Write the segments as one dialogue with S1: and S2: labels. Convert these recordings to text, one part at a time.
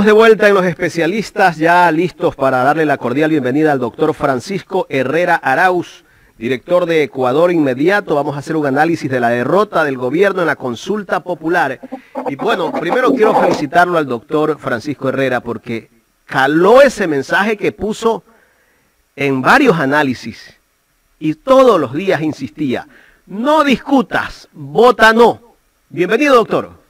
S1: Estamos de vuelta en Los Especialistas, ya listos para darle la cordial bienvenida al doctor Francisco Herrera Arauz, director de Ecuador Inmediato. Vamos a hacer un análisis de la derrota del gobierno en la consulta popular. Y bueno, primero quiero felicitarlo al doctor Francisco Herrera porque caló ese mensaje que puso en varios análisis y todos los días insistía: no discutas, vota no. Bienvenido, doctor.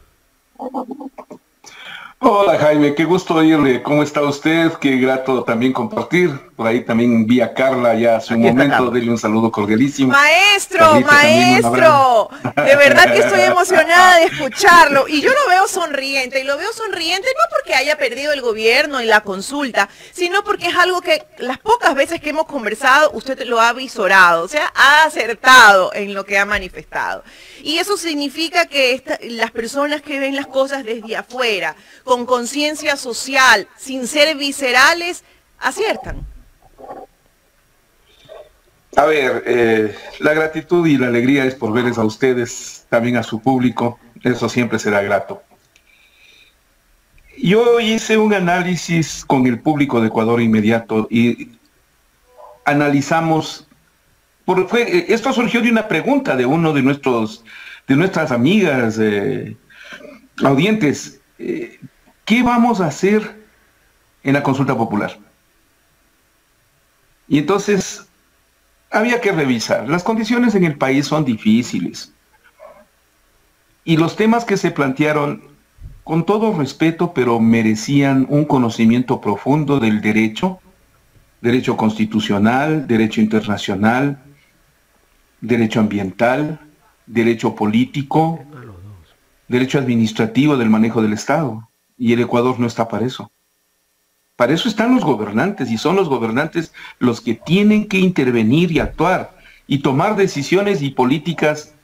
S2: Hola Jaime, qué gusto oírle. ¿Cómo está usted? Qué grato también compartir. Por ahí también vi a Carla ya hace un momento. Dele un saludo cordialísimo.
S3: Maestro, maestro. De verdad que estoy emocionada de escucharlo. Y yo lo veo sonriente. Y lo veo sonriente no porque haya perdido el gobierno en la consulta, sino porque es algo que las pocas veces que hemos conversado, usted lo ha visorado. O sea, ha acertado en lo que ha manifestado. Y eso significa que las personas que ven las cosas desde afuera, con conciencia social, sin ser viscerales, aciertan.
S2: A ver, la gratitud y la alegría es por verles a ustedes, también a su público. Eso siempre será grato. Yo hice un análisis con el público de Ecuador Inmediato y analizamos. Esto surgió de una pregunta de uno de nuestras amigas audientes. ¿Qué vamos a hacer en la consulta popular? Y entonces había que revisar. Las condiciones en el país son difíciles. Y los temas que se plantearon, con todo respeto, pero merecían un conocimiento profundo del derecho constitucional, derecho internacional, derecho ambiental, derecho político, derecho administrativo del manejo del Estado. Y el Ecuador no está para eso. Para eso están los gobernantes, y son los gobernantes los que tienen que intervenir y actuar y tomar decisiones y políticas,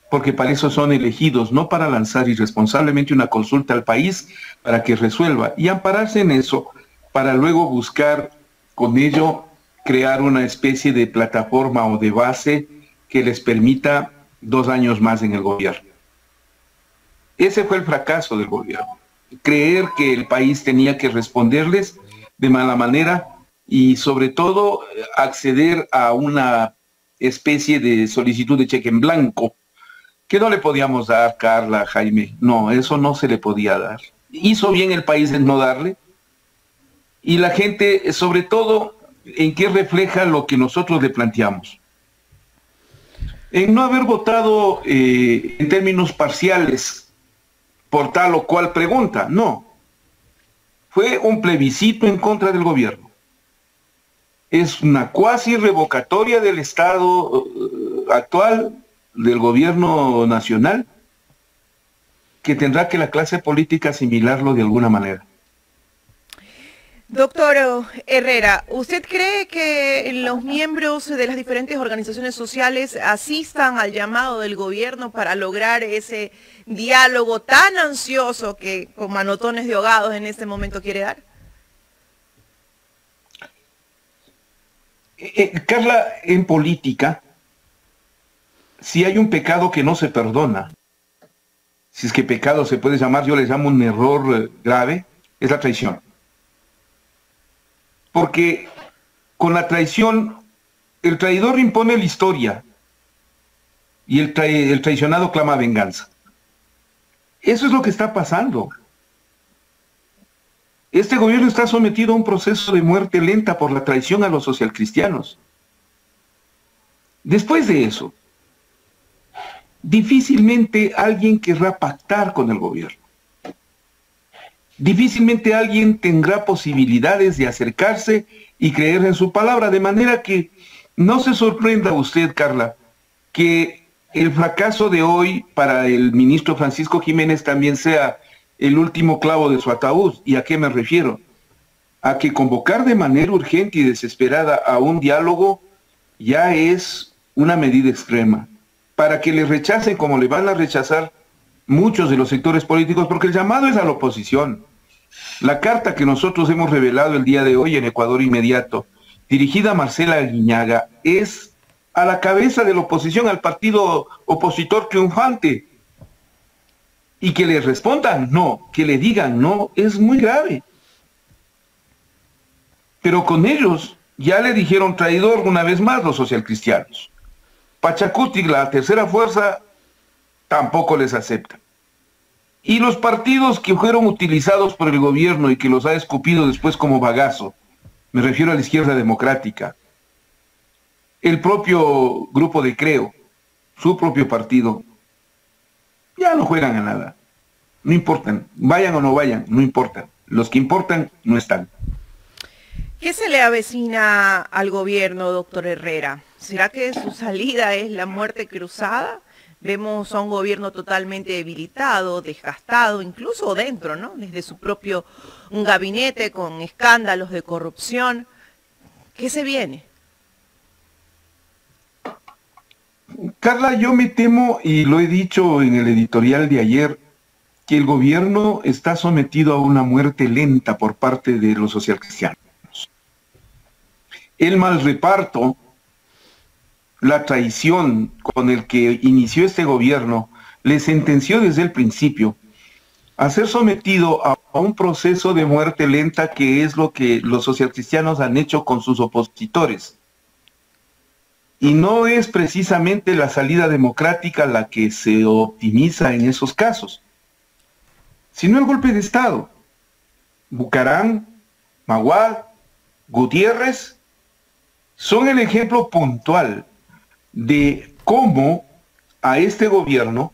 S2: porque para eso son elegidos, no para lanzar irresponsablemente una consulta al país para que resuelva y ampararse en eso para luego buscar con ello crear una especie de plataforma o de base que les permita 2 años más en el gobierno. Ese fue el fracaso del gobierno. Creer que el país tenía que responderles de mala manera y sobre todo acceder a una especie de solicitud de cheque en blanco que no le podíamos dar, Carla, Jaime. No, eso no se le podía dar. Hizo bien el país en no darle. Y la gente, sobre todo, ¿en qué refleja lo que nosotros le planteamos? En no haber votado en términos parciales por tal o cual pregunta, no. Fue un plebiscito en contra del gobierno. Es una cuasi revocatoria del Estado actual, del gobierno nacional, que tendrá que la clase política asimilarlo de alguna manera.
S3: Doctor Herrera, ¿usted cree que los miembros de las diferentes organizaciones sociales asistan al llamado del gobierno para lograr ese diálogo tan ansioso que con manotones de ahogados en este momento quiere dar?
S2: Carla, en política, si hay un pecado que no se perdona, si es que pecado se puede llamar, yo le llamo un error grave, es la traición. Porque con la traición, el traidor impone la historia y el traicionado clama venganza. Eso es lo que está pasando. Este gobierno está sometido a un proceso de muerte lenta por la traición a los socialcristianos. Después de eso, difícilmente alguien querrá pactar con el gobierno. Difícilmente alguien tendrá posibilidades de acercarse y creer en su palabra, de manera que no se sorprenda usted, Carla, que el fracaso de hoy para el ministro Francisco Jiménez también sea el último clavo de su ataúd. ¿Y a qué me refiero? A que convocar de manera urgente y desesperada a un diálogo ya es una medida extrema, para que le rechacen como le van a rechazar muchos de los sectores políticos, porque el llamado es a la oposición. La carta que nosotros hemos revelado el día de hoy en Ecuador Inmediato, dirigida a Marcela Aguiñaga, es a la cabeza de la oposición, al partido opositor triunfante. Y que le respondan no, que le digan no, es muy grave. Pero con ellos ya le dijeron traidor una vez más los socialcristianos. Pachacuti, la tercera fuerza, tampoco les acepta. Y los partidos que fueron utilizados por el gobierno y que los ha escupido después como bagazo, me refiero a la izquierda democrática, el propio grupo de Creo, su propio partido, ya no juegan a nada. No importan, vayan o no vayan, no importan. Los que importan no están.
S3: ¿Qué se le avecina al gobierno, doctor Herrera? ¿Será que su salida es la muerte cruzada? Vemos a un gobierno totalmente debilitado, desgastado, incluso dentro, ¿no? Desde su propio gabinete con escándalos de corrupción. ¿Qué se viene?
S2: Carla, yo me temo, y lo he dicho en el editorial de ayer, que el gobierno está sometido a una muerte lenta por parte de los socialcristianos. El mal reparto, la traición con el que inició este gobierno, le sentenció desde el principio a ser sometido a un proceso de muerte lenta, que es lo que los socialcristianos han hecho con sus opositores. Y no es precisamente la salida democrática la que se optimiza en esos casos, sino el golpe de Estado. Bucarán, Maguad, Gutiérrez son el ejemplo puntual de cómo a este gobierno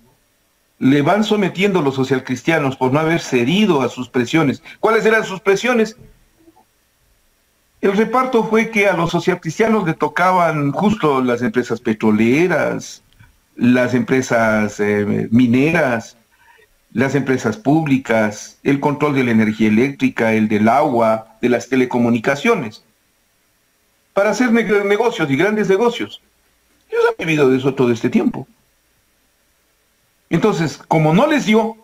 S2: le van sometiendo los socialcristianos por no haber cedido a sus presiones. ¿Cuáles eran sus presiones? El reparto fue que a los socialcristianos le tocaban justo las empresas petroleras, las empresas mineras, las empresas públicas, el control de la energía eléctrica, el del agua, de las telecomunicaciones, para hacer negocios y grandes negocios. Ellos han vivido de eso todo este tiempo. Entonces, como no les dio,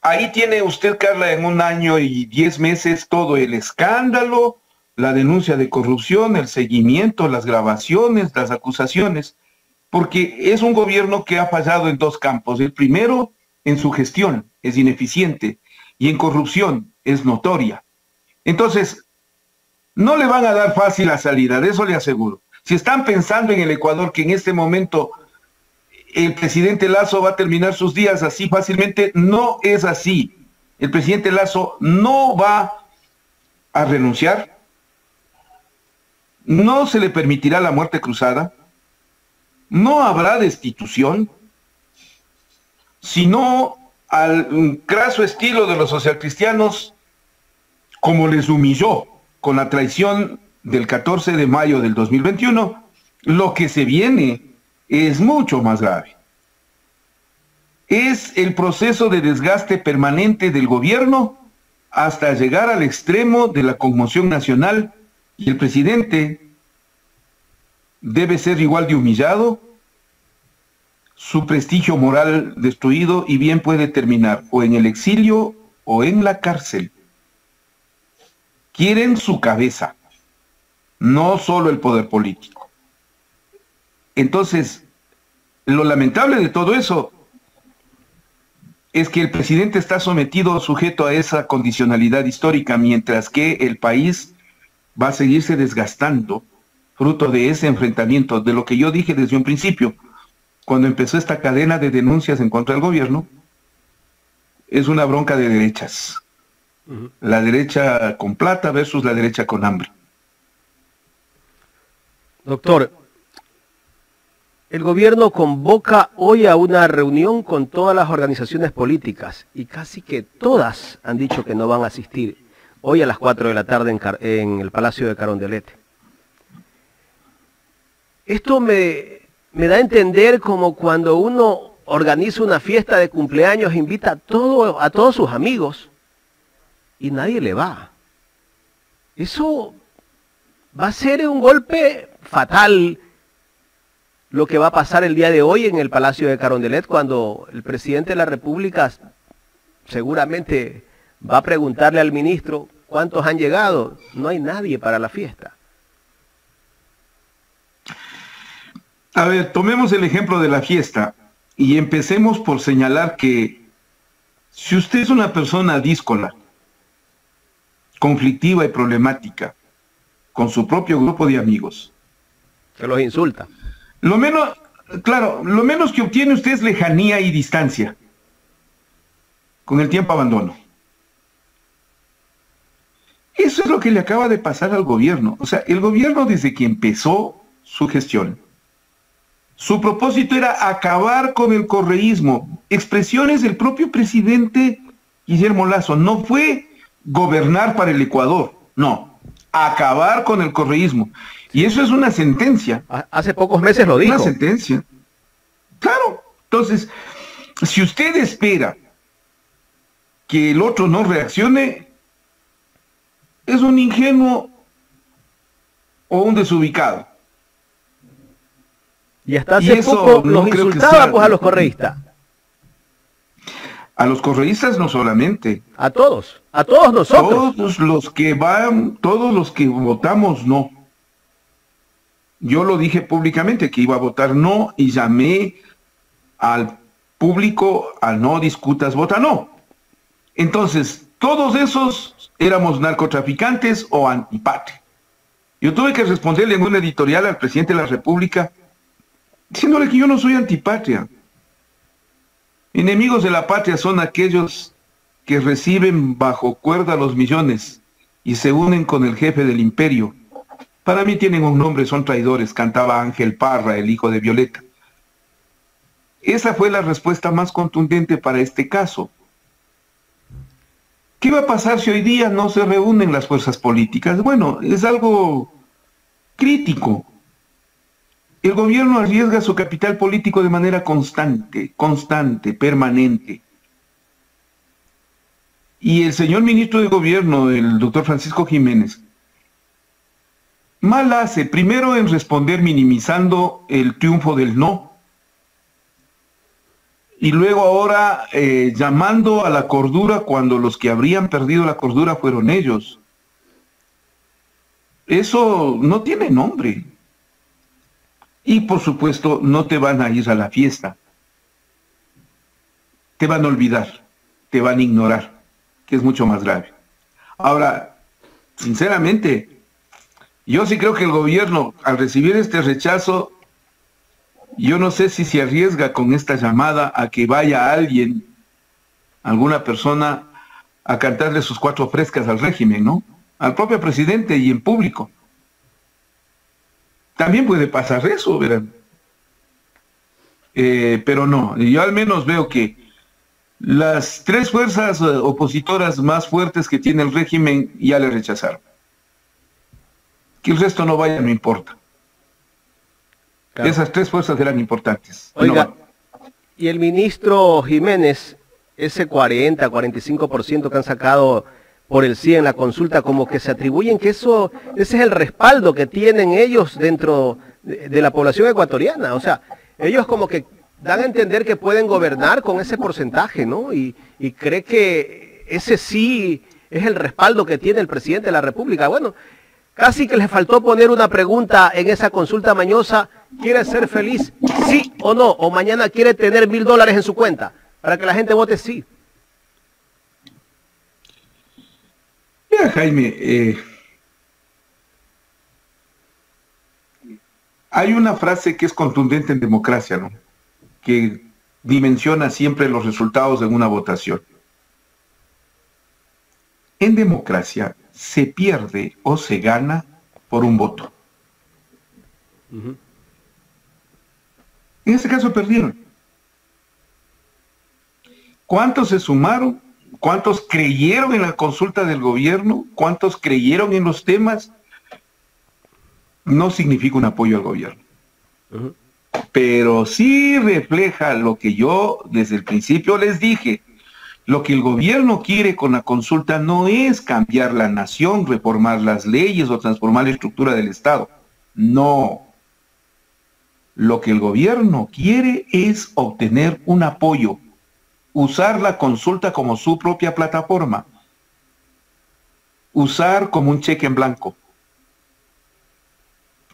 S2: ahí tiene usted, Carla, en 1 año y 10 meses todo el escándalo, la denuncia de corrupción, el seguimiento, las grabaciones, las acusaciones, porque es un gobierno que ha fallado en 2 campos. El primero, en su gestión, es ineficiente, y en corrupción, es notoria. Entonces, no le van a dar fácil la salida, de eso le aseguro. Si están pensando en el Ecuador, que en este momento el presidente Lasso va a terminar sus días así fácilmente, no es así. El presidente Lasso no va a renunciar, no se le permitirá la muerte cruzada, no habrá destitución, sino al craso estilo de los socialcristianos, como les humilló con la traición del 14 de mayo del 2021, lo que se viene es mucho más grave. Es el proceso de desgaste permanente del gobierno hasta llegar al extremo de la conmoción nacional, y el presidente debe ser igual de humillado, su prestigio moral destruido, y bien puede terminar o en el exilio o en la cárcel. Quieren su cabeza, no solo el poder político. Entonces, lo lamentable de todo eso es que el presidente está sometido, sujeto a esa condicionalidad histórica, mientras que el país va a seguirse desgastando, fruto de ese enfrentamiento, de lo que yo dije desde un principio, cuando empezó esta cadena de denuncias en contra del gobierno. Es una bronca de derechas. La derecha con plata versus la derecha con hambre.
S1: Doctor, el gobierno convoca hoy a una reunión con todas las organizaciones políticas y casi que todas han dicho que no van a asistir hoy a las 4 de la tarde en el Palacio de Carondelet. Esto me da a entender como cuando uno organiza una fiesta de cumpleaños, invita a todos sus amigos y nadie le va. Eso va a ser un golpe fatal, lo que va a pasar el día de hoy en el Palacio de Carondelet, cuando el presidente de la República seguramente va a preguntarle al ministro cuántos han llegado. No hay nadie para la fiesta.
S2: A ver, tomemos el ejemplo de la fiesta y empecemos por señalar que si usted es una persona díscola, conflictiva y problemática con su propio grupo de amigos.
S1: Se los insulta.
S2: Lo menos, claro, lo menos que obtiene usted es lejanía y distancia. Con el tiempo abandono. Eso es lo que le acaba de pasar al gobierno. O sea, el gobierno desde que empezó su gestión, su propósito era acabar con el correísmo. Expresiones del propio presidente Guillermo Lasso. No fue gobernar para el Ecuador, no. Acabar con el correísmo. Y eso es una sentencia.
S1: Hace pocos meses lo dijo.
S2: Una sentencia. Claro. Entonces, si usted espera que el otro no reaccione, es un ingenuo o un desubicado.
S1: Y hasta hace poco los insultaba pues a los correístas.
S2: A los correístas no solamente.
S1: A todos nosotros.
S2: Todos los que votamos no. Yo lo dije públicamente que iba a votar no y llamé al público a no discutas, vota no. Entonces, todos esos éramos narcotraficantes o antipatria. Yo tuve que responderle en un editorial al presidente de la República diciéndole que yo no soy antipatria. Enemigos de la patria son aquellos que reciben bajo cuerda los millones y se unen con el jefe del imperio. Para mí tienen un nombre, son traidores, cantaba Ángel Parra, el hijo de Violeta. Esa fue la respuesta más contundente para este caso. ¿Qué va a pasar si hoy día no se reúnen las fuerzas políticas? Bueno, es algo crítico. El gobierno arriesga su capital político de manera constante, permanente. Y el señor ministro de Gobierno, el doctor Francisco Jiménez, mal hace, primero en responder minimizando el triunfo del no, y luego ahora llamando a la cordura cuando los que habrían perdido la cordura fueron ellos. Eso no tiene nombre. Y por supuesto no te van a ir a la fiesta. Te van a olvidar, te van a ignorar, que es mucho más grave. Ahora, sinceramente, yo sí creo que el gobierno, al recibir este rechazo, yo no sé si se arriesga con esta llamada a que vaya alguien, alguna persona, a cantarle sus 4 frescas al régimen, ¿no? Al propio presidente y en público. También puede pasar eso, verán. Pero no, yo al menos veo que las 3 fuerzas opositoras más fuertes que tiene el régimen ya le rechazaron. Que el resto no vaya, no importa. Claro. Esas 3 fuerzas eran importantes.
S1: Oiga,
S2: no.
S1: Y el ministro Jiménez, ese 40-45% que han sacado por el sí en la consulta, como que se atribuyen que ese es el respaldo que tienen ellos dentro de la población ecuatoriana. O sea, ellos como que dan a entender que pueden gobernar con ese porcentaje, ¿no? Y cree que ese sí es el respaldo que tiene el presidente de la República. Bueno, casi que le faltó poner una pregunta en esa consulta mañosa: ¿quiere ser feliz? ¿Sí o no? O mañana quiere tener $1000 en su cuenta, para que la gente vote sí.
S2: Mira, Jaime, hay una frase que es contundente en democracia, ¿no? Que dimensiona siempre los resultados de una votación. En democracia se pierde o se gana por un voto. En este caso perdieron. ¿Cuántos se sumaron? ¿Cuántos creyeron en la consulta del gobierno? ¿Cuántos creyeron en los temas? No significa un apoyo al gobierno. Pero sí refleja lo que yo desde el principio les dije. Lo que el gobierno quiere con la consulta no es cambiar la nación, reformar las leyes o transformar la estructura del Estado. No. Lo que el gobierno quiere es obtener un apoyo. Usar la consulta como su propia plataforma. Usar como un cheque en blanco.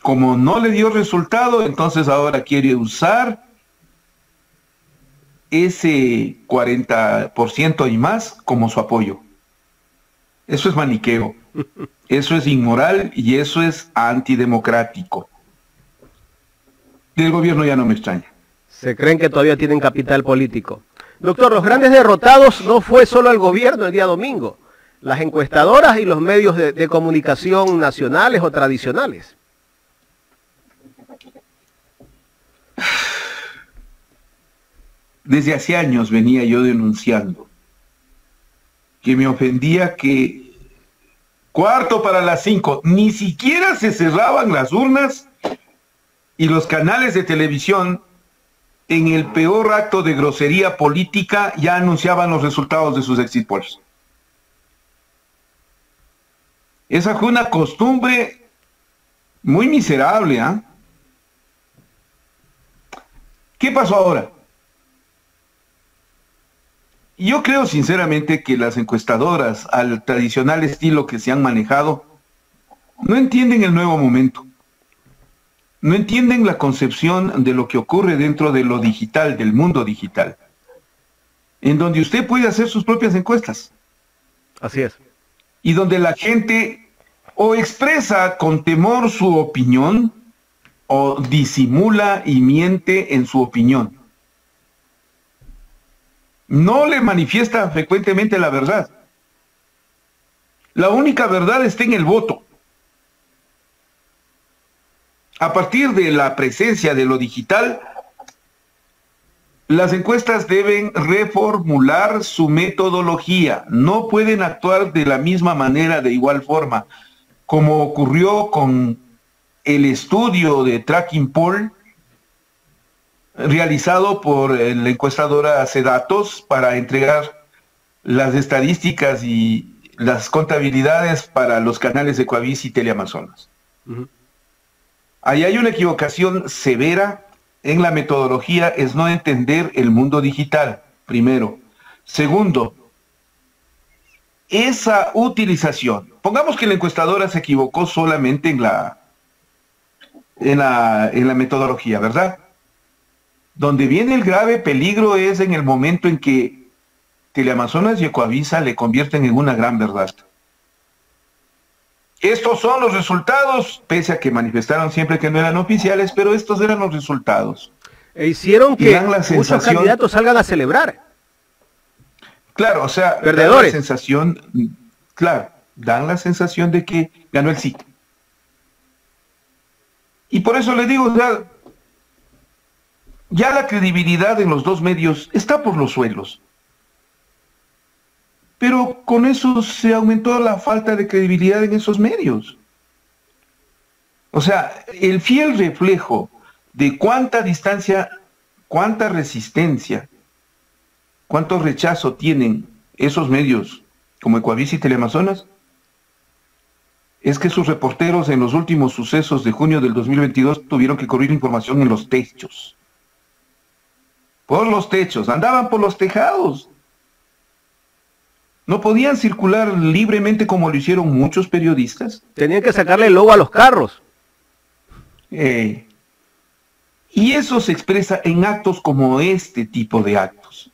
S2: Como no le dio resultado, entonces ahora quiere usar ese 40% y más como su apoyo. Eso es maniqueo, eso es inmoral y eso es antidemocrático. Del gobierno ya no me extraña.
S1: Se creen que todavía tienen capital político. Doctor, los grandes derrotados no fue solo el gobierno el día domingo, las encuestadoras y los medios de comunicación nacionales o tradicionales.
S2: Desde hace años venía yo denunciando que me ofendía que 4:45 ni siquiera se cerraban las urnas y los canales de televisión, en el peor acto de grosería política, ya anunciaban los resultados de sus exit polls. Esa fue una costumbre muy miserable, ¿ah? ¿Qué pasó ahora? Yo creo sinceramente que las encuestadoras, al tradicional estilo que se han manejado, no entienden el nuevo momento. No entienden la concepción de lo que ocurre dentro de lo digital, del mundo digital, en donde usted puede hacer sus propias encuestas.
S1: Así es.
S2: Y donde la gente o expresa con temor su opinión o disimula y miente en su opinión. No le manifiesta frecuentemente la verdad. La única verdad está en el voto. A partir de la presencia de lo digital, las encuestas deben reformular su metodología. No pueden actuar de la misma manera, de igual forma, como ocurrió con el estudio de Tracking Poll realizado por la encuestadora Cedatos para entregar las estadísticas y las contabilidades para los canales de Coavís y Teleamazonas. Ahí hay una equivocación severa en la metodología, es no entender el mundo digital, primero. Segundo, esa utilización, pongamos que la encuestadora se equivocó solamente en la metodología, ¿verdad? Donde viene el grave peligro es en el momento en que Teleamazonas y Ecoavisa le convierten en una gran verdad. Estos son los resultados, pese a que manifestaron siempre que no eran oficiales, pero estos eran los resultados.
S1: E hicieron que muchos candidatos salgan a celebrar.
S2: Claro, o sea,
S1: perdedores.
S2: Dan la sensación, claro, dan la sensación de que ganó el sí. Y por eso le digo, ya la credibilidad en los dos medios está por los suelos. Pero con eso se aumentó la falta de credibilidad en esos medios. O sea, el fiel reflejo de cuánta distancia, cuánta resistencia, cuánto rechazo tienen esos medios como Ecoavís y Teleamazonas, es que sus reporteros en los últimos sucesos de junio del 2022 tuvieron que cubrir información en los techos. Por los techos, andaban por los tejados. No podían circular libremente como lo hicieron muchos periodistas.
S1: Tenían que sacarle el logo a los carros.
S2: Y eso se expresa en actos como este tipo de actos.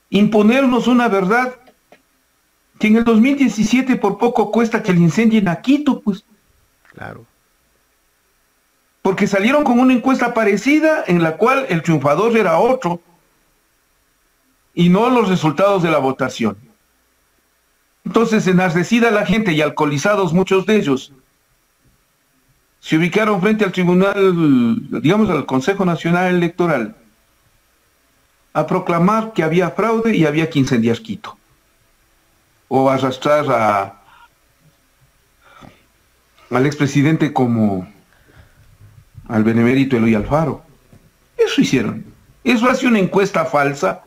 S2: Imponernos una verdad que en el 2017 por poco cuesta que le incendien a Quito, pues.
S1: Claro.
S2: Porque salieron con una encuesta parecida en la cual el triunfador era otro y no los resultados de la votación. Entonces, enardecida la gente y alcoholizados muchos de ellos, se ubicaron frente al tribunal, digamos al Consejo Nacional Electoral, a proclamar que había fraude y había que incendiar Quito. O arrastrar al expresidente como al benemérito Eloy Alfaro. Eso hicieron. Eso hace una encuesta falsa,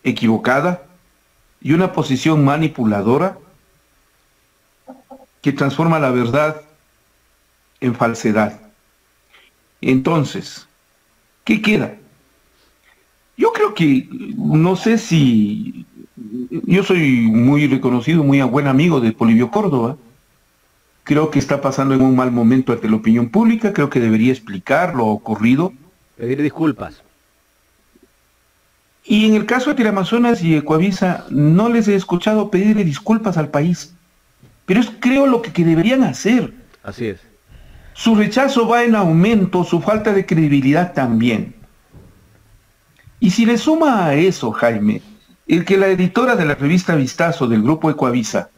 S2: equivocada, y una posición manipuladora que transforma la verdad en falsedad. Entonces, ¿qué queda? Yo creo que, no sé si... Yo soy muy reconocido, muy buen amigo de Polibio Córdoba. Creo que está pasando en un mal momento ante la opinión pública. Creo que debería explicar lo ocurrido.
S1: Pedir disculpas.
S2: Y en el caso de Teleamazonas y Ecuavisa, no les he escuchado pedirle disculpas al país. Pero es, creo, lo que deberían hacer.
S1: Así es.
S2: Su rechazo va en aumento, su falta de credibilidad también. Y si le suma a eso, Jaime, el que la editora de la revista Vistazo del grupo Ecuavisa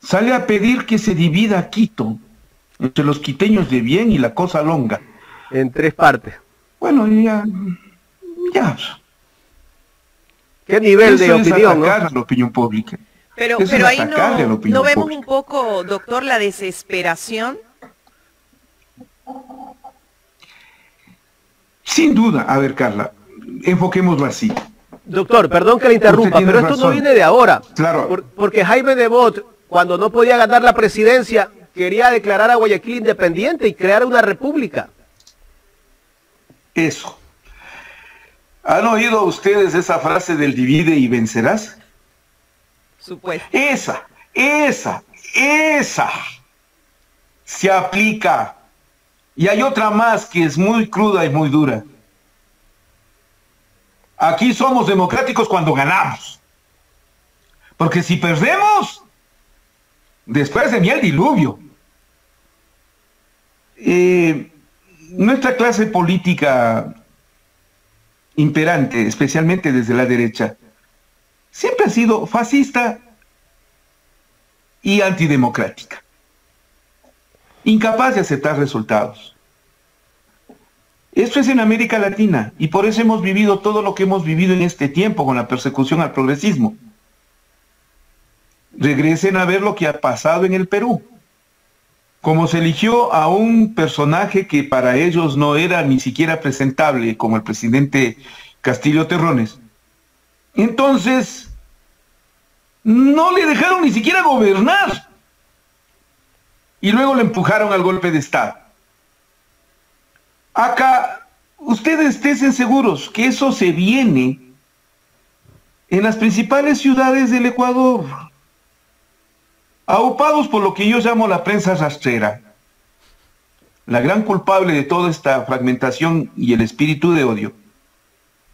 S2: sale a pedir que se divida Quito entre los quiteños de bien y la Cosa Longa.
S1: En 3 partes.
S2: Bueno, ya.
S1: ¿Qué nivel de opinión,
S2: no? A la opinión pública.
S3: Pero ahí no vemos un poco, doctor, la desesperación.
S2: Sin duda. A ver, Carla, enfoquémoslo así.
S1: Doctor, perdón que le interrumpa, pero esto no viene de ahora.
S2: Claro.
S1: Porque Jaime Nebot, cuando no podía ganar la presidencia, quería declarar a Guayaquil independiente y crear una república.
S2: Eso. ¿Han oído ustedes esa frase del divide y vencerás?
S3: Supuesto.
S2: Esa se aplica. Y hay otra más que es muy cruda y muy dura. Aquí somos democráticos cuando ganamos. Porque si perdemos, después de mí el diluvio. Nuestra clase política imperante, especialmente desde la derecha, siempre ha sido fascista y antidemocrática. Incapaz de aceptar resultados. Esto es en América Latina y por eso hemos vivido todo lo que hemos vivido en este tiempo con la persecución al progresismo. Regresen a ver lo que ha pasado en el Perú. Como se eligió a un personaje que para ellos no era ni siquiera presentable, como el presidente Castillo Terrones, entonces no le dejaron ni siquiera gobernar. Y luego le empujaron al golpe de Estado. Acá, ustedes estén seguros que eso se viene en las principales ciudades del Ecuador, aupados por lo que yo llamo la prensa rastrera, la gran culpable de toda esta fragmentación y el espíritu de odio.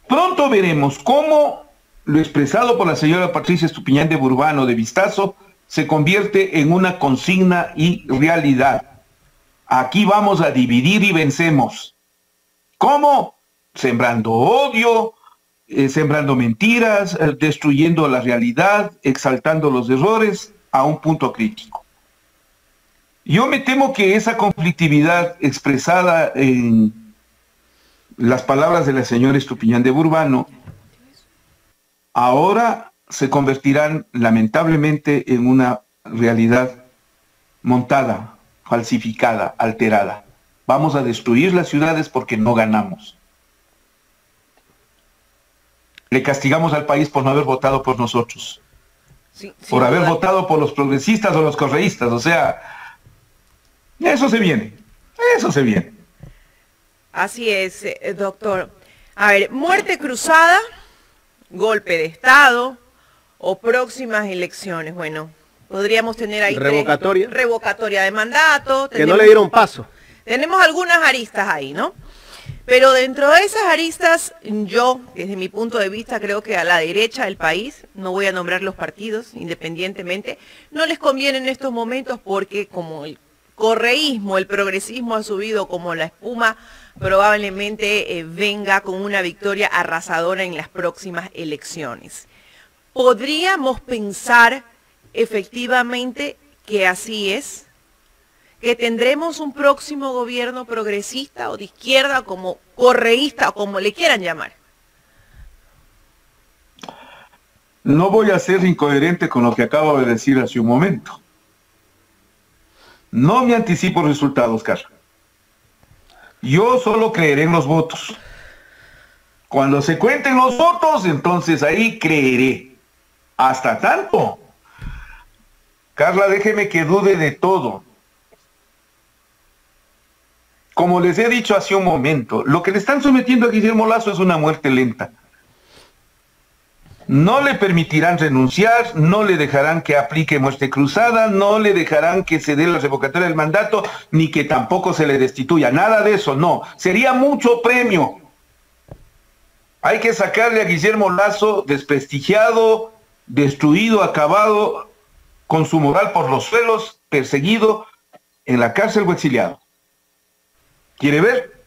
S2: Pronto veremos cómo lo expresado por la señora Patricia Estupiñán de Burbano de Vistazo se convierte en una consigna y realidad. Aquí vamos a dividir y vencemos. ¿Cómo? Sembrando odio, sembrando mentiras, destruyendo la realidad, exaltando los errores a un punto crítico. Yo me temo que esa conflictividad expresada en las palabras de la señora Estupiñán de Burbano ahora se convertirán lamentablemente en una realidad montada, falsificada, alterada. Vamos a destruir las ciudades porque no ganamos. Le castigamos al país por no haber votado por nosotros. Sí, por haber votado por los progresistas o los correístas. O sea, eso se viene. Eso se viene.
S3: Así es, doctor. A ver, muerte cruzada, golpe de Estado o próximas elecciones. Bueno, podríamos tener ahí revocatoria de mandato.
S1: Que no le dieron paso.
S3: Tenemos algunas aristas ahí, ¿no? Pero dentro de esas aristas, yo, desde mi punto de vista, creo que a la derecha del país, no voy a nombrar los partidos independientemente, no les conviene en estos momentos porque como el correísmo, el progresismo ha subido como la espuma, probablemente venga con una victoria arrasadora en las próximas elecciones. ¿Podríamos pensar efectivamente que así es? ¿Que tendremos un próximo gobierno progresista o de izquierda, como correísta o como le quieran llamar?
S2: No voy a ser incoherente con lo que acabo de decir hace un momento. No me anticipo resultados, Carla. Yo solo creeré en los votos. Cuando se cuenten los votos, entonces ahí creeré. Hasta tanto. Carla, déjeme que dude de todo. Como les he dicho hace un momento, lo que le están sometiendo a Guillermo Lasso es una muerte lenta. No le permitirán renunciar, no le dejarán que aplique muerte cruzada, no le dejarán que se dé la revocatoria del mandato, ni que tampoco se le destituya. Nada de eso, no. Sería mucho premio. Hay que sacarle a Guillermo Lasso, desprestigiado, destruido, acabado, con su moral por los suelos, perseguido, en la cárcel o exiliado. ¿Quiere ver?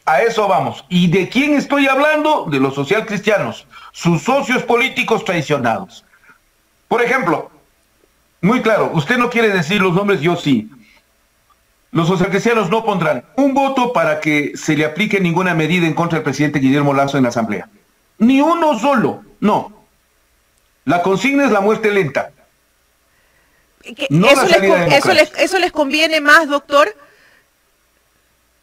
S2: A eso vamos. ¿Y de quién estoy hablando? De los socialcristianos, sus socios políticos traicionados. Por ejemplo, muy claro, usted no quiere decir los nombres, yo sí. Los socialcristianos no pondrán un voto para que se le aplique ninguna medida en contra del presidente Guillermo Lasso en la Asamblea. Ni uno solo, no. La consigna es la muerte lenta. No
S3: ¿Eso les conviene más, doctor,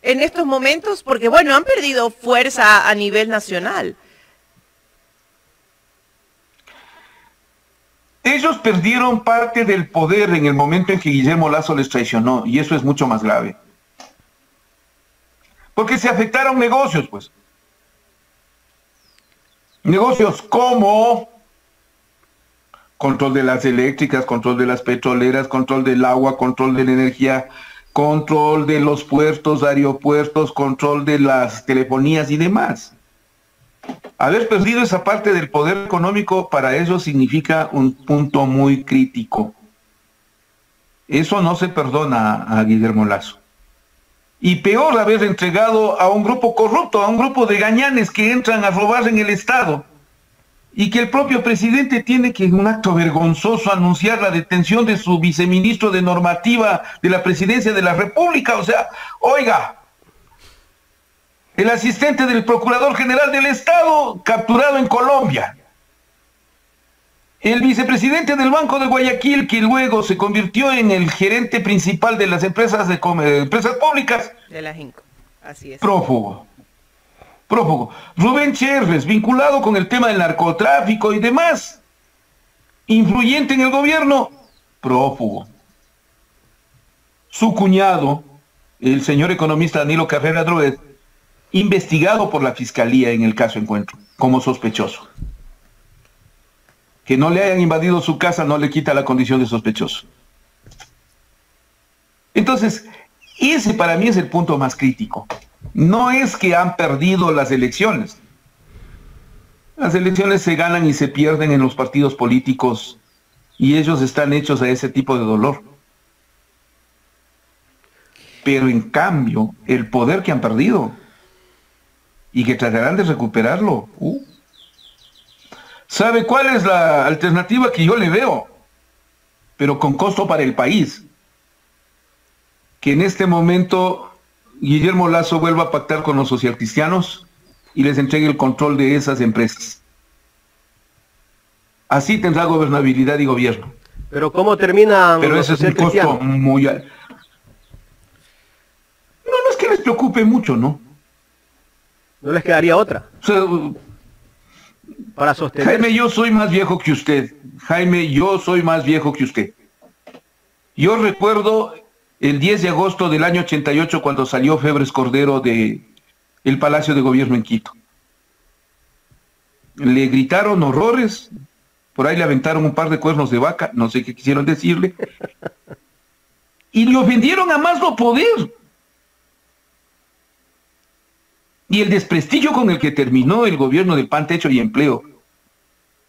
S3: en estos momentos? Porque, bueno, han perdido fuerza a nivel nacional.
S2: Ellos perdieron parte del poder en el momento en que Guillermo Lasso les traicionó, y eso es mucho más grave. Porque se afectaron negocios, pues. Negocios como control de las eléctricas, control de las petroleras, control del agua, control de la energía, control de los puertos, aeropuertos, control de las telefonías y demás. Haber perdido esa parte del poder económico para ellos significa un punto muy crítico. Eso no se perdona a Guillermo Lasso. Y peor, haber entregado a un grupo corrupto, a un grupo de gañanes que entran a robar en el Estado. Y que el propio presidente tiene que, en un acto vergonzoso, anunciar la detención de su viceministro de normativa de la presidencia de la República. O sea, oiga, el asistente del Procurador General del Estado capturado en Colombia. El vicepresidente del Banco de Guayaquil, que luego se convirtió en el gerente principal de las empresas públicas.
S3: De la Jinco, así es.
S2: Prófugo. Rubén Cherres, vinculado con el tema del narcotráfico y demás. Influyente en el gobierno. Prófugo. Su cuñado, el señor economista Danilo Carrera Droguet, investigado por la Fiscalía en el caso Encuentro, como sospechoso. Que no le hayan invadido su casa no le quita la condición de sospechoso. Entonces, ese para mí es el punto más crítico. No es que han perdido las elecciones. Las elecciones se ganan y se pierden en los partidos políticos y ellos están hechos a ese tipo de dolor. Pero en cambio, el poder que han perdido y que tratarán de recuperarlo. ¿Sabe cuál es la alternativa que yo le veo? Pero con costo para el país. Que en este momento Guillermo Lasso vuelva a pactar con los socialcristianos y les entregue el control de esas empresas. Así tendrá gobernabilidad y gobierno.
S1: Pero ¿cómo termina?
S2: Pero ese es un costo muy alto. No es que les preocupe mucho, ¿no?
S1: ¿No les quedaría otra?
S2: O sea,
S1: para sostener.
S2: Jaime, yo soy más viejo que usted. Yo recuerdo el 10 de agosto del año 88 cuando salió Febres Cordero de el Palacio de Gobierno en Quito. Le gritaron horrores, por ahí le aventaron un par de cuernos de vaca, no sé qué quisieron decirle, y le ofendieron a más no poder. Y el desprestigio con el que terminó el gobierno de Pan, Techo y Empleo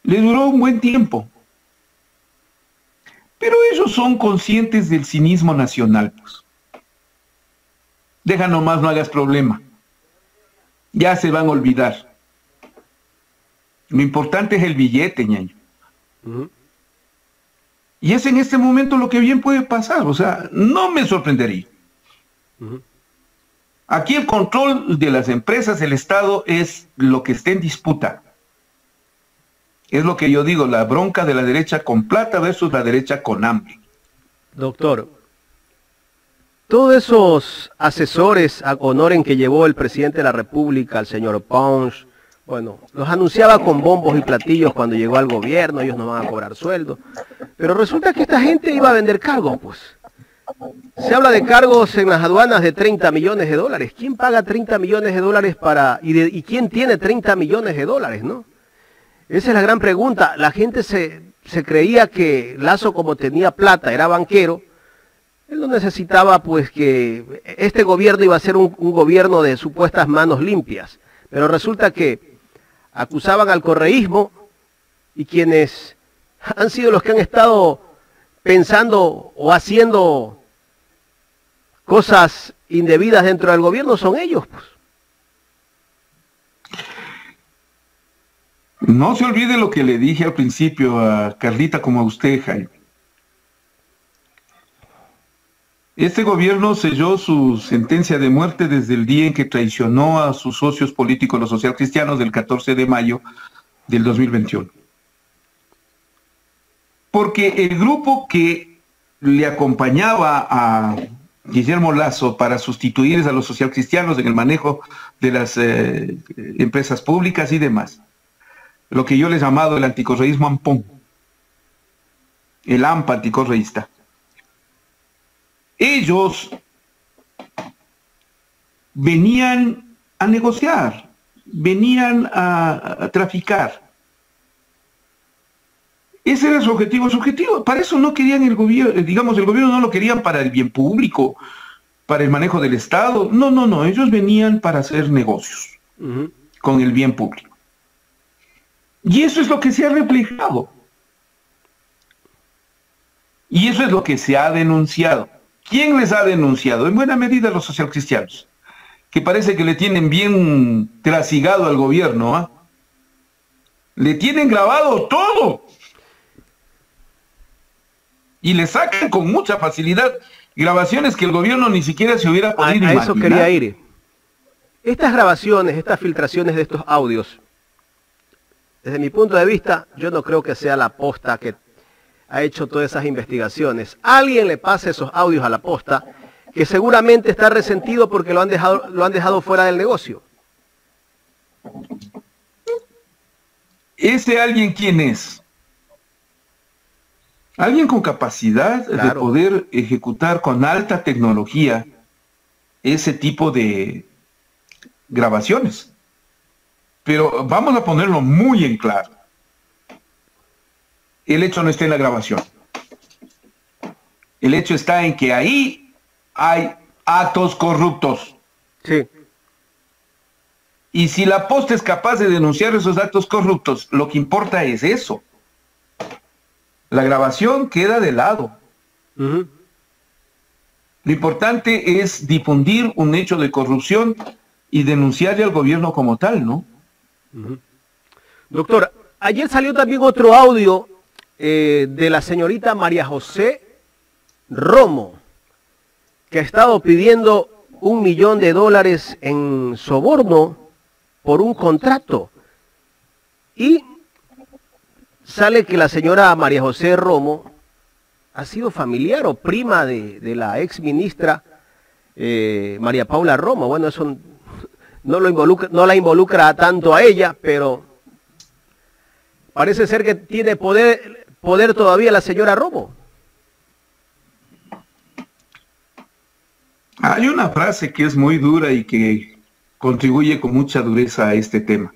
S2: le duró un buen tiempo. Pero ellos son conscientes del cinismo nacional, pues. Deja nomás, no hagas problema. Ya se van a olvidar. Lo importante es el billete, ñaño. Y es en este momento lo que bien puede pasar, o sea, no me sorprendería. Aquí el control de las empresas, el Estado, es lo que está en disputa. Es lo que yo digo, la bronca de la derecha con plata versus la derecha con hambre.
S1: Doctor, todos esos asesores a honor en que llevó el presidente de la República, el señor Pons, bueno, los anunciaba con bombos y platillos cuando llegó al gobierno, ellos no van a cobrar sueldo. Pero resulta que esta gente iba a vender cargos, pues. Se habla de cargos en las aduanas de 30 millones de dólares. ¿Quién paga 30 millones de dólares para... y quién tiene 30 millones de dólares, no? Esa es la gran pregunta. La gente se creía que Lasso, como tenía plata, era banquero. Él no necesitaba, pues, que este gobierno iba a ser un gobierno de supuestas manos limpias. Pero resulta que acusaban al correísmo y quienes han sido los que han estado pensando o haciendo cosas indebidas dentro del gobierno son ellos, pues.
S2: No se olvide lo que le dije al principio a Carlita como a usted, Jaime. Este gobierno selló su sentencia de muerte desde el día en que traicionó a sus socios políticos, los socialcristianos, del 14 de mayo del 2021. Porque el grupo que le acompañaba a Guillermo Lasso para sustituir a los socialcristianos en el manejo de las empresas públicas y demás, lo que yo les he llamado el anticorreísmo ampón, el AMPA anticorreísta. Ellos venían a negociar, venían a traficar. Ese era su objetivo. Su objetivo, para eso no querían el gobierno, digamos, el gobierno no lo querían para el bien público, para el manejo del Estado. No, ellos venían para hacer negocios con el bien público. Y eso es lo que se ha reflejado. Y eso es lo que se ha denunciado. ¿Quién les ha denunciado? En buena medida los socialcristianos, que parece que le tienen bien trasigado al gobierno, ¿eh? Le tienen grabado todo. Y le sacan con mucha facilidad grabaciones que el gobierno ni siquiera se hubiera podido imaginar.
S1: A eso quería ir. Estas grabaciones, estas filtraciones de estos audios, desde mi punto de vista, yo no creo que sea la posta que ha hecho todas esas investigaciones. Alguien le pasa esos audios a la posta, que seguramente está resentido porque lo han dejado fuera del negocio.
S2: ¿Ese alguien quién es? Alguien con capacidad de poder ejecutar con alta tecnología ese tipo de grabaciones. Pero vamos a ponerlo muy en claro. El hecho no está en la grabación. El hecho está en que ahí hay actos corruptos.
S1: Sí.
S2: Y si la posta es capaz de denunciar esos actos corruptos, lo que importa es eso. La grabación queda de lado. Lo importante es difundir un hecho de corrupción y denunciarle al gobierno como tal, ¿no?
S1: Doctor, ayer salió también otro audio de la señorita María José Romo, que ha estado pidiendo $1 millón en soborno por un contrato. Y sale que la señora María José Romo ha sido familiar o prima de la ex ministra María Paula Romo. Bueno, eso no la involucra tanto a ella, pero parece ser que tiene poder todavía la señora Romo.
S2: Hay una frase que es muy dura y que contribuye con mucha dureza a este tema.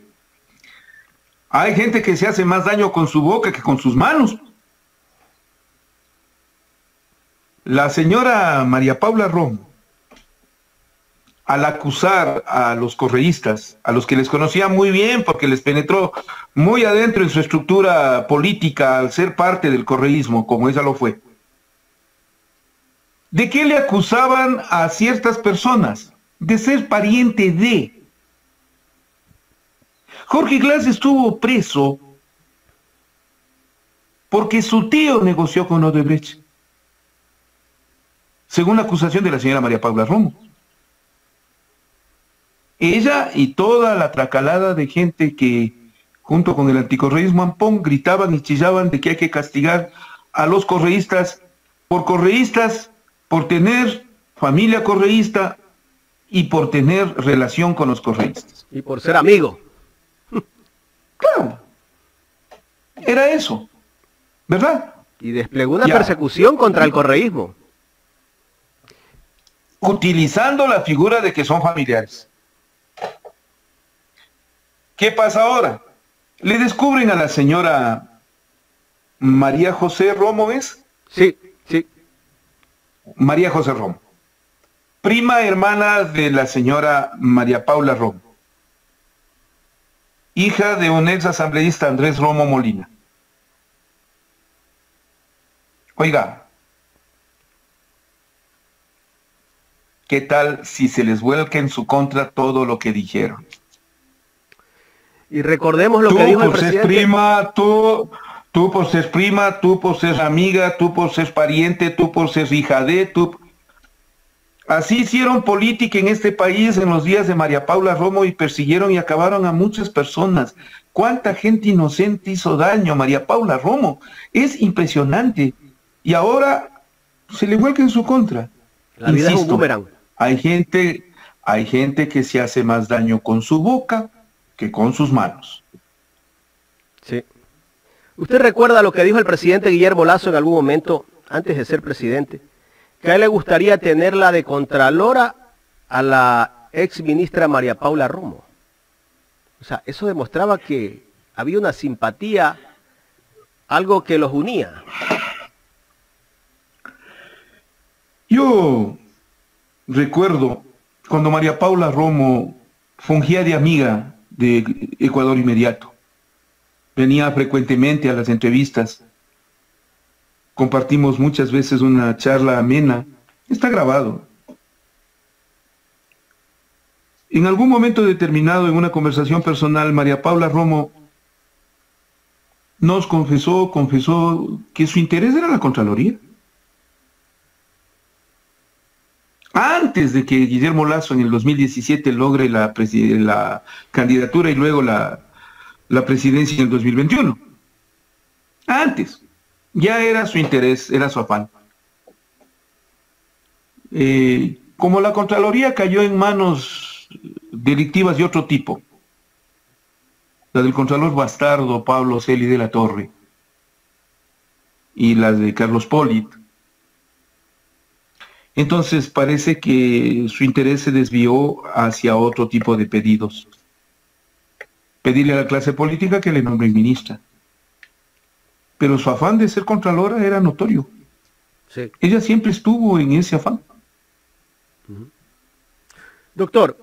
S2: Hay gente que se hace más daño con su boca que con sus manos. La señora María Paula Romo, al acusar a los correístas, a los que les conocía muy bien porque les penetró muy adentro en su estructura política al ser parte del correísmo, como ella lo fue, ¿de qué le acusaban a ciertas personas? De ser pariente de. Jorge Glass estuvo preso porque su tío negoció con Odebrecht, según la acusación de la señora María Paula Romo. Ella y toda la tracalada de gente que, junto con el anticorreísmo ampón, gritaban y chillaban de que hay que castigar a los correístas, por tener familia correísta y por tener relación con los correístas.
S1: Y por ser amigo.
S2: Claro. Era eso. ¿Verdad?
S1: Y desplegó una persecución contra el correísmo.
S2: Utilizando la figura de que son familiares. ¿Qué pasa ahora? Le descubren a la señora María José Romo, ¿es?
S1: Sí, sí.
S2: María José Romo. Prima hermana de la señora María Paula Romo. hija de un ex asambleísta, Andrés Romo Molina. Oiga, ¿qué tal si se les vuelca en su contra todo lo que dijeron?
S1: Y recordemos lo que dijo el presidente.
S2: Tú por ser prima, tú por ser amiga, tú por ser pariente, tú por ser hija de, tú... Así hicieron política en este país en los días de María Paula Romo y persiguieron y acabaron a muchas personas. ¿Cuánta gente inocente hizo daño a María Paula Romo? Es impresionante. Y ahora se le vuelca en su contra.
S1: La vida es un boomerang.
S2: Hay gente que se hace más daño con su boca que con sus manos.
S1: Sí. ¿Usted recuerda lo que dijo el presidente Guillermo Lasso en algún momento, antes de ser presidente? Que a él le gustaría tenerla de contralora a la ex ministra María Paula Romo. O sea, eso demostraba que había una simpatía, algo que los unía.
S2: Yo recuerdo cuando María Paula Romo fungía de amiga de Ecuador Inmediato. Venía frecuentemente a las entrevistas. Compartimos muchas veces una charla amena. Está grabado. En algún momento determinado, en una conversación personal, María Paula Romo nos confesó que su interés era la Contraloría. Antes de que Guillermo Lasso en el 2017 logre la candidatura y luego la presidencia en el 2021. Antes. Ya era su interés, era su afán. Como la Contraloría cayó en manos delictivas de otro tipo, la del Contralor bastardo Pablo Celi de la Torre y las de Carlos Polit, entonces parece que su interés se desvió hacia otro tipo de pedidos. Pedirle a la clase política que le nombre ministra. Pero su afán de ser contralora era notorio. Sí. Ella siempre estuvo en ese afán.
S1: Doctor,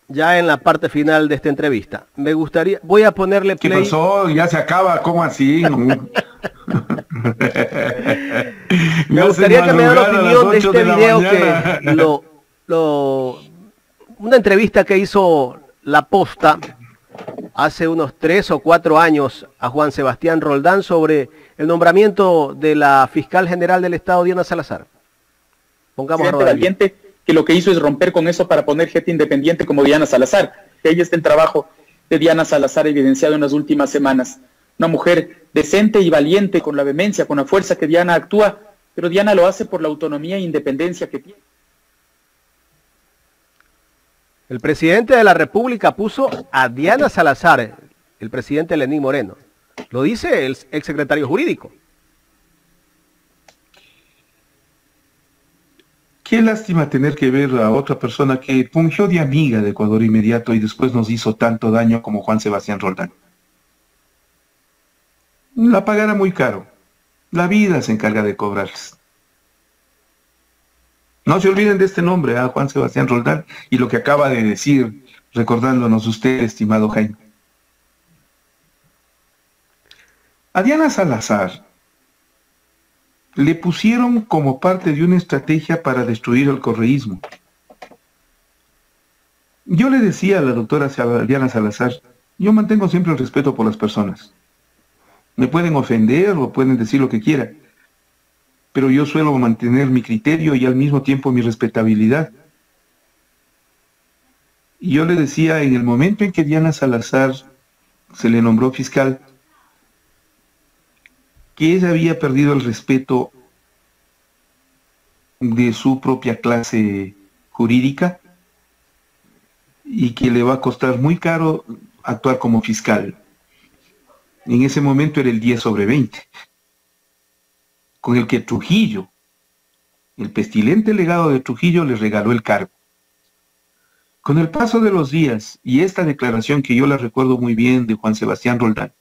S1: ya en la parte final de esta entrevista, me gustaría, voy a ponerle play.
S2: ¿Qué pasó? Ya se acaba, ¿cómo así?
S1: Me gustaría que me dé la opinión de este video que una entrevista que hizo La Posta hace unos 3 o 4 años a Juan Sebastián Roldán sobre el nombramiento de la fiscal general del Estado, Diana Salazar. Pongamos a
S4: valiente que lo que hizo es romper con eso para poner gente independiente como Diana Salazar. Que ahí está el trabajo de Diana Salazar evidenciado en las últimas semanas. Una mujer decente y valiente, con la vehemencia, con la fuerza que Diana actúa, pero Diana lo hace por la autonomía e independencia que tiene.
S1: El presidente de la República puso a Diana Salazar, el presidente Lenín Moreno. Lo dice el exsecretario jurídico.
S2: Qué lástima tener que ver a otra persona que fungió de amiga de Ecuador Inmediato y después nos hizo tanto daño como Juan Sebastián Roldán. La pagará muy caro. La vida se encarga de cobrarles. No se olviden de este nombre, Juan Sebastián Roldán, y lo que acaba de decir, recordándonos usted, estimado Jaime. A Diana Salazar le pusieron como parte de una estrategia para destruir el correísmo. Yo le decía a la doctora Diana Salazar, yo mantengo siempre el respeto por las personas. Me pueden ofender o pueden decir lo que quieran, pero yo suelo mantener mi criterio y al mismo tiempo mi respetabilidad. Y yo le decía, en el momento en que Diana Salazar se le nombró fiscal, que ella había perdido el respeto de su propia clase jurídica y que le va a costar muy caro actuar como fiscal. En ese momento era el 10/20, con el que Trujillo, el pestilente legado de Trujillo, le regaló el cargo. Con el paso de los días, y esta declaración que yo la recuerdo muy bien de Juan Sebastián Roldán,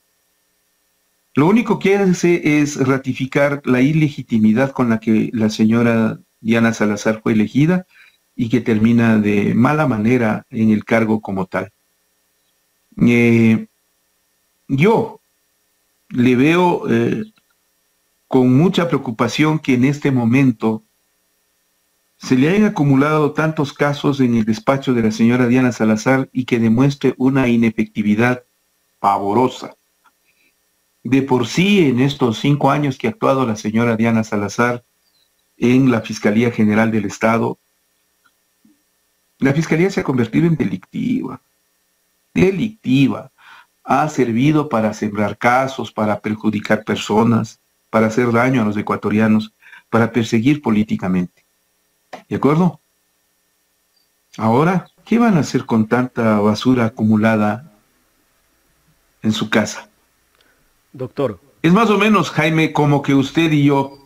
S2: lo único que hace es ratificar la ilegitimidad con la que la señora Diana Salazar fue elegida y que termina de mala manera en el cargo como tal. Yo le veo con mucha preocupación que en este momento se le hayan acumulado tantos casos en el despacho de la señora Diana Salazar y que demuestre una inefectividad pavorosa. De por sí, en estos 5 años que ha actuado la señora Diana Salazar en la Fiscalía General del Estado, la Fiscalía se ha convertido en delictiva. Delictiva. Ha servido para sembrar casos, para perjudicar personas, para hacer daño a los ecuatorianos, para perseguir políticamente. ¿De acuerdo? Ahora, ¿qué van a hacer con tanta basura acumulada en su casa?
S1: Doctor.
S2: Es más o menos, Jaime, como que usted y yo,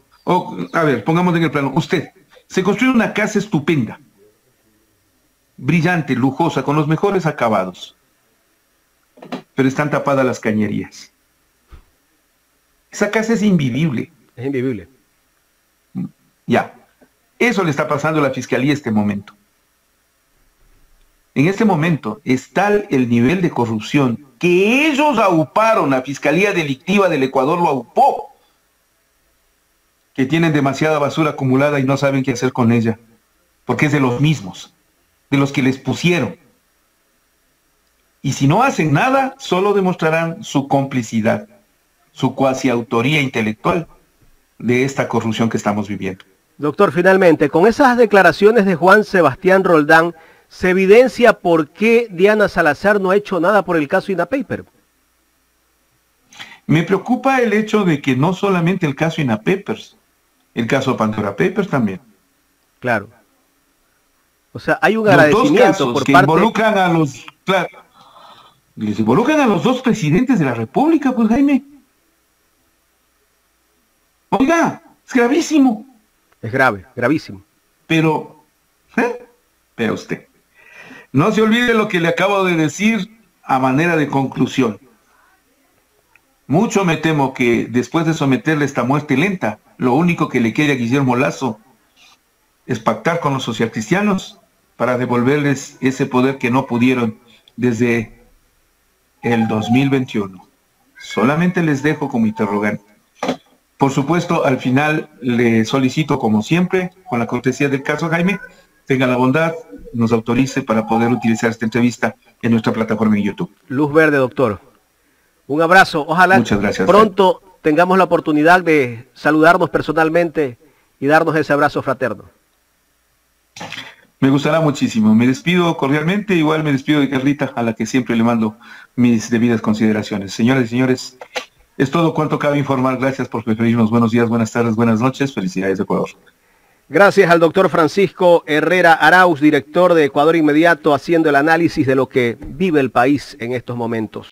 S2: a ver, pongamos en el plano, usted se construye una casa estupenda, brillante, lujosa, con los mejores acabados, pero están tapadas las cañerías. Esa casa es invivible.
S1: Es invivible.
S2: Ya. Eso le está pasando a la Fiscalía en este momento. En este momento es tal el nivel de corrupción que ellos auparon, la Fiscalía Delictiva del Ecuador lo aupó, que tienen demasiada basura acumulada y no saben qué hacer con ella, porque es de los mismos, de los que les pusieron. Y si no hacen nada, solo demostrarán su complicidad, su cuasi autoría intelectual de esta corrupción que estamos viviendo.
S1: Doctor, finalmente, con esas declaraciones de Juan Sebastián Roldán, ¿se evidencia por qué Diana Salazar no ha hecho nada por el caso INAPAPER?
S2: Me preocupa el hecho de que no solamente el caso INAPAPER, el caso Pandora Papers también.
S1: Claro. O sea, hay un agradecimiento
S2: dos casos
S1: por
S2: que
S1: parte...
S2: involucran a los... Claro, les involucran a los 2 presidentes de la República, pues, Jaime. Oiga, es gravísimo.
S1: Es grave, gravísimo.
S2: Pero, vea usted, no se olvide lo que le acabo de decir a manera de conclusión. Mucho me temo que después de someterle esta muerte lenta, lo único que le quede a Guillermo Lasso es pactar con los socialcristianos para devolverles ese poder que no pudieron desde el 2021. Solamente les dejo como interrogante. Por supuesto, al final le solicito, como siempre, con la cortesía del caso, Jaime, tenga la bondad, nos autorice para poder utilizar esta entrevista en nuestra plataforma en YouTube.
S1: Luz verde, doctor. Un abrazo. Ojalá
S2: Muchas gracias,
S1: pronto tengamos la oportunidad de saludarnos personalmente y darnos ese abrazo fraterno.
S2: Me gustará muchísimo. Me despido cordialmente, igual me despido de Carlita, a la que siempre le mando mis debidas consideraciones. Señoras y señores, es todo cuanto cabe informar. Gracias por preferirnos. Buenos días, buenas tardes, buenas noches. Felicidades, Ecuador.
S1: Gracias al doctor Francisco Herrera Arauz, director de Ecuador Inmediato, haciendo el análisis de lo que vive el país en estos momentos.